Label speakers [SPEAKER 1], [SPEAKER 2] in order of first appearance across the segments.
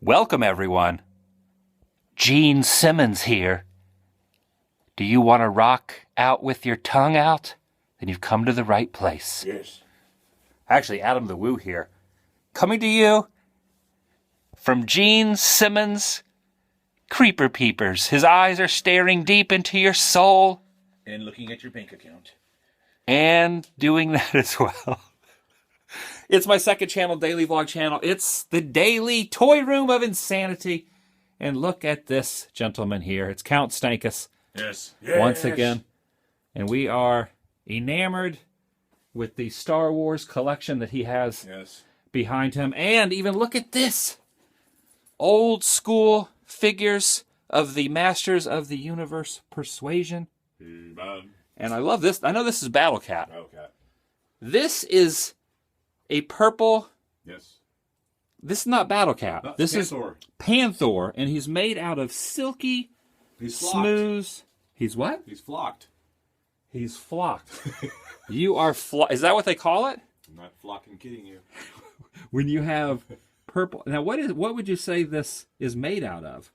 [SPEAKER 1] Welcome, everyone. Gene Simmons here. Do you want to rock out with your tongue out? Then you've come to the right place.
[SPEAKER 2] Yes.
[SPEAKER 1] Actually, AdamTheWoo here. Coming to you from Gene Simmons' Creeper Peepers. His eyes are staring deep into your soul.
[SPEAKER 2] And looking at your bank account.
[SPEAKER 1] And doing that as well. It's my second channel, daily vlog channel. It's the Daily Toy Room of Insanity. And look at this gentleman here. It's Count Stankus.
[SPEAKER 2] Yes.
[SPEAKER 1] Once again. And we are enamored with the Star Wars collection that he has behind him. And even look at this. Old school figures of the Masters of the Universe Persuasion. And I love this. I know this is Battle Cat. This is a purple.
[SPEAKER 2] Yes.
[SPEAKER 1] This is not Battle Cat.
[SPEAKER 2] No,
[SPEAKER 1] this
[SPEAKER 2] Panther.
[SPEAKER 1] is Panther, and he's made out of silky, smooth. He's what?
[SPEAKER 2] He's flocked.
[SPEAKER 1] He's flocked. You are Is that what they call it?
[SPEAKER 2] I'm not flocking, kidding you.
[SPEAKER 1] When you have purple. Now, what would you say this is made out of?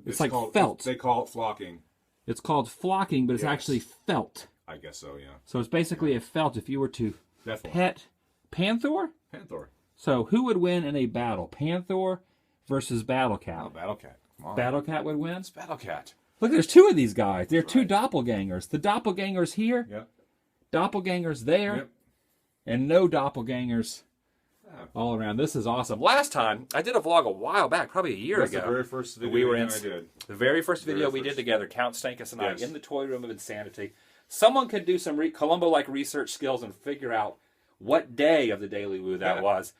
[SPEAKER 1] It's like felt.
[SPEAKER 2] They call it flocking.
[SPEAKER 1] It's called flocking, but it's actually felt.
[SPEAKER 2] I guess so, yeah.
[SPEAKER 1] So it's basically a felt. If you were to pet Panther?
[SPEAKER 2] Panther.
[SPEAKER 1] So who would win in a battle? Panther versus Battle Cat.
[SPEAKER 2] Oh, Battle Cat. Come on.
[SPEAKER 1] Battle Cat would win?
[SPEAKER 2] It's Battle Cat.
[SPEAKER 1] Look, there's two of these guys. They're two doppelgangers. The doppelganger's here.
[SPEAKER 2] Yep.
[SPEAKER 1] Doppelganger's there.
[SPEAKER 2] Yep.
[SPEAKER 1] And no doppelgangers all around. This is awesome. Last time, I did a vlog a while back, probably a year ago.
[SPEAKER 2] That's the very first video
[SPEAKER 1] we were in
[SPEAKER 2] I did.
[SPEAKER 1] The very first video we did together, Count Stankus and I, in the Toy Room of Insanity. Someone could do some Columbo-like research skills and figure out what day of the DailyWoo that was.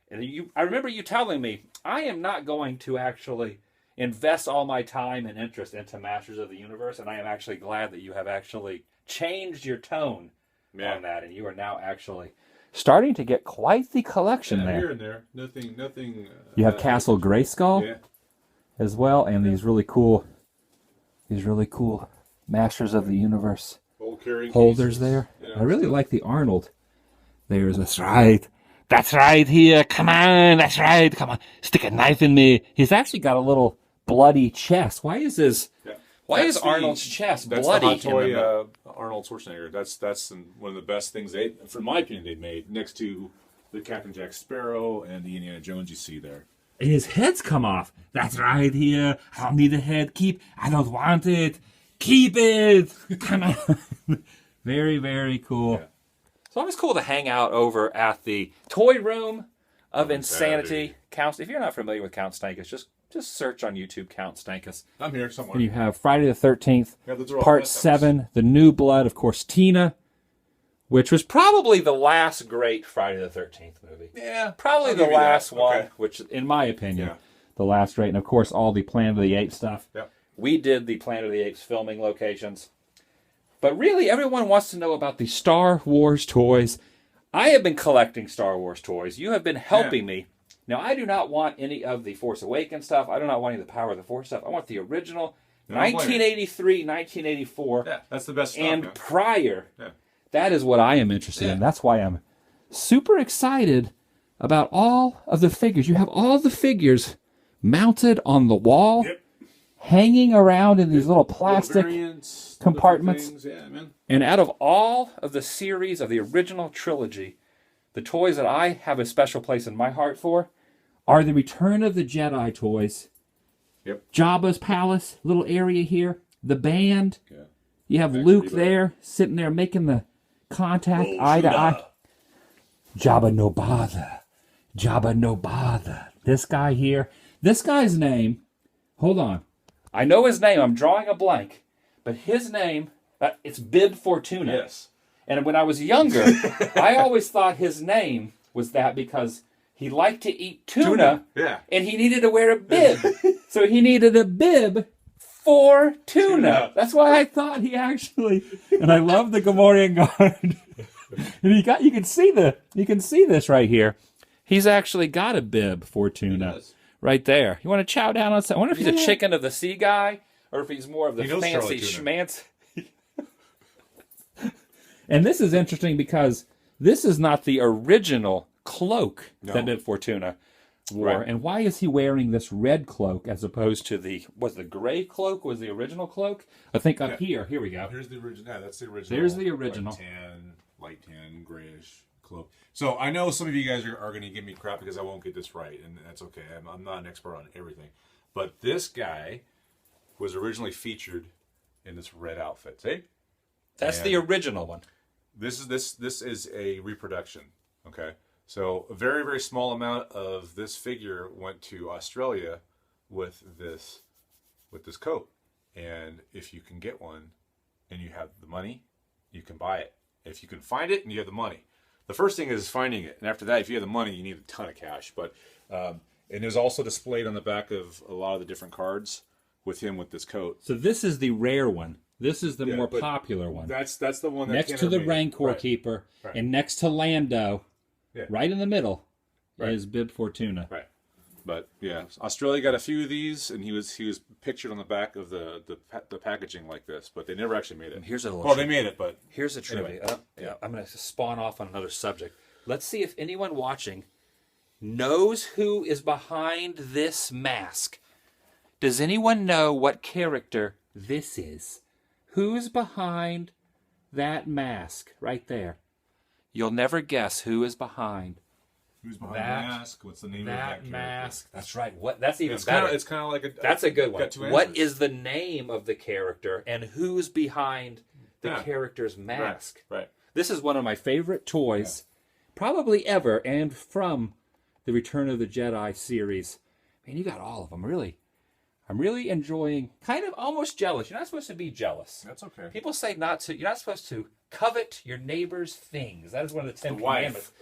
[SPEAKER 1] And I remember you telling me, I am not going to actually invest all my time and interest into Masters of the Universe, and I am actually glad that you have actually changed your tone on that, and you are now actually starting to get quite the collection there.
[SPEAKER 2] Here and there. Nothing.
[SPEAKER 1] You have Castle Grayskull as well, and these really cool Masters of the Universe holders there. I really like the Arnold. That's right. That's right here. Come on. That's right. Come on. Stick a knife in me. He's actually got a little bloody chest. Why is Arnold's chest bloody?
[SPEAKER 2] That's the hot toy Arnold Schwarzenegger. That's one of the best things for my opinion, they made next to the Captain Jack Sparrow and the Indiana Jones you see there.
[SPEAKER 1] And his head's come off. That's right here. I don't need the head. I don't want it. Keep it. Come on. Very, very cool. Yeah. It's always cool to hang out over at the Toy Room of Insanity. If you're not familiar with Count Stankus, just search on YouTube Count Stankus.
[SPEAKER 2] I'm here somewhere.
[SPEAKER 1] And you have Friday the 13th, Part 7, The New Blood, of course, Tina, which was probably the last great Friday the 13th movie.
[SPEAKER 2] Yeah.
[SPEAKER 1] Probably the last one, which, in my opinion, the last great. And, of course, all the Planet of the Apes stuff.
[SPEAKER 2] Yeah.
[SPEAKER 1] We did the Planet of the Apes filming locations. But really, everyone wants to know about the Star Wars toys. I have been collecting Star Wars toys. You have been helping me. Now, I do not want any of the Force Awakens stuff. I do not want any of the Power of the Force stuff. I want the original 1983, 1984.
[SPEAKER 2] Yeah, that's the best stuff.
[SPEAKER 1] And prior. Yeah. That is what I am interested in. That's why I'm super excited about all of the figures. You have all the figures mounted on the wall. Yep. Hanging around in these little plastic compartments. And out of all of the series of the original trilogy, the toys that I have a special place in my heart for are the Return of the Jedi toys. Yep. Jabba's palace, little area here. The band. Yeah. You have Luke there, sitting there making the contact eye to eye. Jabba no bother. Jabba no bother. This guy here. This guy's name, hold on. I know his name. I'm drawing a blank. But his name, it's Bib Fortuna.
[SPEAKER 2] Yes.
[SPEAKER 1] And when I was younger, I always thought his name was that because he liked to eat tuna. And he needed to wear a bib. So he needed a bib for tuna. That's why I thought he actually... And I love the Gamorrean Guard. And you can see this right here. He's actually got a bib for tuna. Right there. You want to chow down on something? I wonder if he's a chicken of the sea guy, or if he's more of the fancy schmancy. And this is interesting because this is not the original cloak that Bib Fortuna. wore.
[SPEAKER 2] Right.
[SPEAKER 1] And why is he wearing this red cloak as opposed to the gray cloak was the original cloak? I think up here we go.
[SPEAKER 2] Here's the original. Yeah, that's the original.
[SPEAKER 1] There's the original.
[SPEAKER 2] Light tan, grayish cloak. So I know some of you guys are going to give me crap because I won't get this right, and that's okay. I'm not an expert on everything. But this guy was originally featured in this red outfit. See?
[SPEAKER 1] That's the original one.
[SPEAKER 2] This is a reproduction. Okay. So a very, very small amount of this figure went to Australia with this coat. And if you can get one and you have the money, you can buy it. If you can find it and you have the money. The first thing is finding it. And after that, if you have the money, you need a ton of cash. But and it was also displayed on the back of a lot of the different cards with him with this coat.
[SPEAKER 1] So this is the rare one. This is the more popular one.
[SPEAKER 2] That's the one that
[SPEAKER 1] next to the Rancor Keeper and next to Lando. Yeah. Right in the middle is Bib Fortuna.
[SPEAKER 2] Right. But yeah, Australia got a few of these, and he was pictured on the back of the packaging like this, but they never actually made it.
[SPEAKER 1] Here's a little.
[SPEAKER 2] Well, they made it, but
[SPEAKER 1] here's a trivia. Anyway. Yeah, I'm going to spawn off on another subject. Let's see if anyone watching knows who is behind this mask. Does anyone know what character this is? Who's behind that mask right there? You'll never guess who is behind.
[SPEAKER 2] Who's behind the mask? What's the name of that
[SPEAKER 1] mask? That's right. That's even better.
[SPEAKER 2] It's kind of like a.
[SPEAKER 1] That's a good one. What is the name of the character and who's behind the character's mask?
[SPEAKER 2] Right.
[SPEAKER 1] This is one of my favorite toys, probably ever, and from the Return of the Jedi series. Man, you got all of them. Really, I'm really enjoying. Kind of almost jealous. You're not supposed to be jealous.
[SPEAKER 2] That's okay.
[SPEAKER 1] People say not to. You're not supposed to covet your neighbor's things. That is one of the 10 commandments.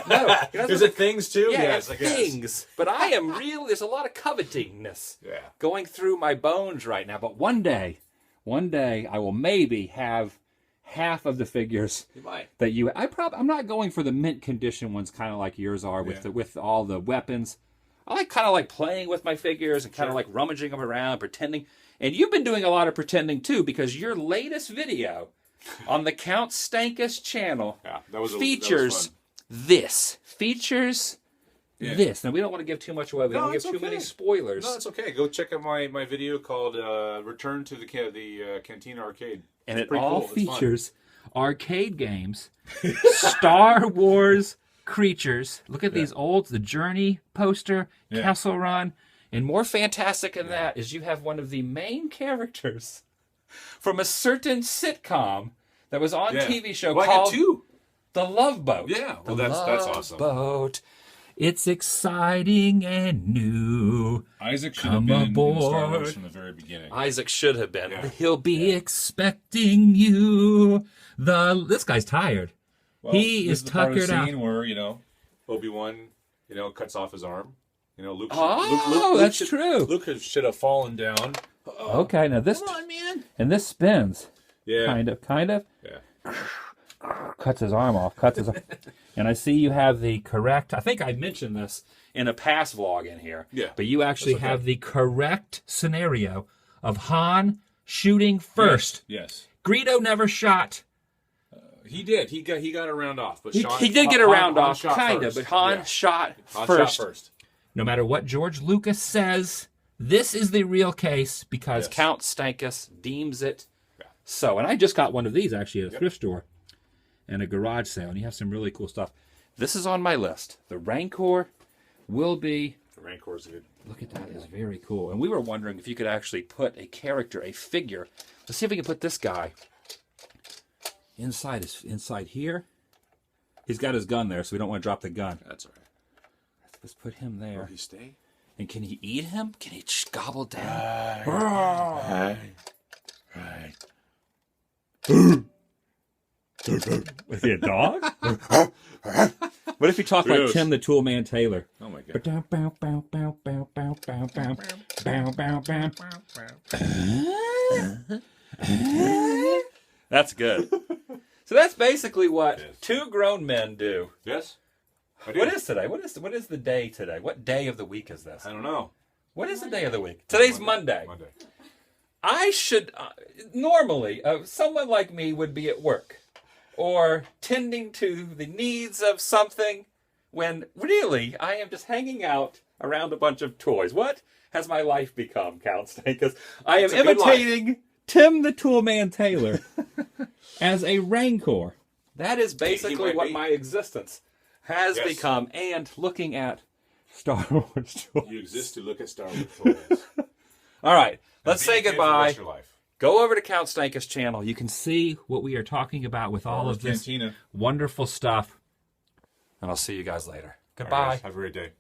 [SPEAKER 2] No, is it things too?
[SPEAKER 1] Yeah,
[SPEAKER 2] yes, I guess.
[SPEAKER 1] Things. But I am real. There's a lot of covetingness going through my bones right now. But one day, I will maybe have half of the figures that you. I'm not going for the mint condition ones, kind of like yours are with all the weapons. I kind of like playing with my figures and kind of like rummaging them around, pretending. And you've been doing a lot of pretending too, because your latest video on the Count Stankus channel features this. This. Now, we don't want to give too much away. We don't want to give too many spoilers.
[SPEAKER 2] No, it's okay. Go check out my video called Return to the Cantina Arcade.
[SPEAKER 1] And it all features arcade games, Star Wars creatures. Look at these the Journey poster, Kessel Run. And more fantastic than that is you have one of the main characters from a certain sitcom that was on TV show called The Love Boat.
[SPEAKER 2] Yeah, well, that's awesome.
[SPEAKER 1] Boat. It's exciting and new.
[SPEAKER 2] Isaac should have been in Star Wars from the very beginning.
[SPEAKER 1] Isaac should have been. Yeah. He'll be expecting you. This guy's tired.
[SPEAKER 2] Well,
[SPEAKER 1] he is tuckered out.
[SPEAKER 2] Scene where Obi-Wan cuts off his arm. Luke.
[SPEAKER 1] That's true.
[SPEAKER 2] Luke should have fallen down.
[SPEAKER 1] Okay, now this.
[SPEAKER 2] Come on, man.
[SPEAKER 1] And this spins.
[SPEAKER 2] Yeah.
[SPEAKER 1] Kind of.
[SPEAKER 2] Yeah.
[SPEAKER 1] Cuts his arm off. And I see you have the correct. I think I mentioned this in a past vlog in here.
[SPEAKER 2] Yeah.
[SPEAKER 1] But you actually have the correct scenario of Han shooting first.
[SPEAKER 2] Yes.
[SPEAKER 1] Greedo never shot.
[SPEAKER 2] He did. He got a round off, but
[SPEAKER 1] he did get a round off, kind of. But Han shot first. No matter what George Lucas says, this is the real case because Count Stankus deems it so. And I just got one of these actually at a thrift store and a garage sale, and you have some really cool stuff. This is on my list. The Rancor will be.
[SPEAKER 2] The Rancor's good.
[SPEAKER 1] Look at that. It's very cool. And we were wondering if you could actually put a character, a figure. Let's see if we can put this guy inside here. He's got his gun there, so we don't want to drop the gun.
[SPEAKER 2] That's all right.
[SPEAKER 1] Let's put him there.
[SPEAKER 2] Will he stay?
[SPEAKER 1] And can he eat him? Can he gobble down?
[SPEAKER 2] Right.
[SPEAKER 1] Is he a dog? What if you talk like Tim the Toolman Taylor?
[SPEAKER 2] Oh my god.
[SPEAKER 1] That's good. So that's basically what two grown men do.
[SPEAKER 2] Yes.
[SPEAKER 1] What is today? What is the day today? What day of the week is this?
[SPEAKER 2] I don't know.
[SPEAKER 1] What is the day of the week? Today's Monday. I should normally someone like me would be at work or tending to the needs of something when really I am just hanging out around a bunch of toys. What has my life become, Count Stankus? I am
[SPEAKER 2] It's a good
[SPEAKER 1] imitating Tim the Toolman Taylor as a Rancor. That is basically what my existence has become. And looking at Star Wars toys.
[SPEAKER 2] You exist to look at Star Wars toys.
[SPEAKER 1] All right, let's say
[SPEAKER 2] For the
[SPEAKER 1] goodbye.
[SPEAKER 2] rest of your life.
[SPEAKER 1] Go over to Count Stankus' channel. You can see what we are talking about with all of this
[SPEAKER 2] Cantina.
[SPEAKER 1] wonderful stuff. And I'll see you guys later. Goodbye.
[SPEAKER 2] All right, guys, have a great day.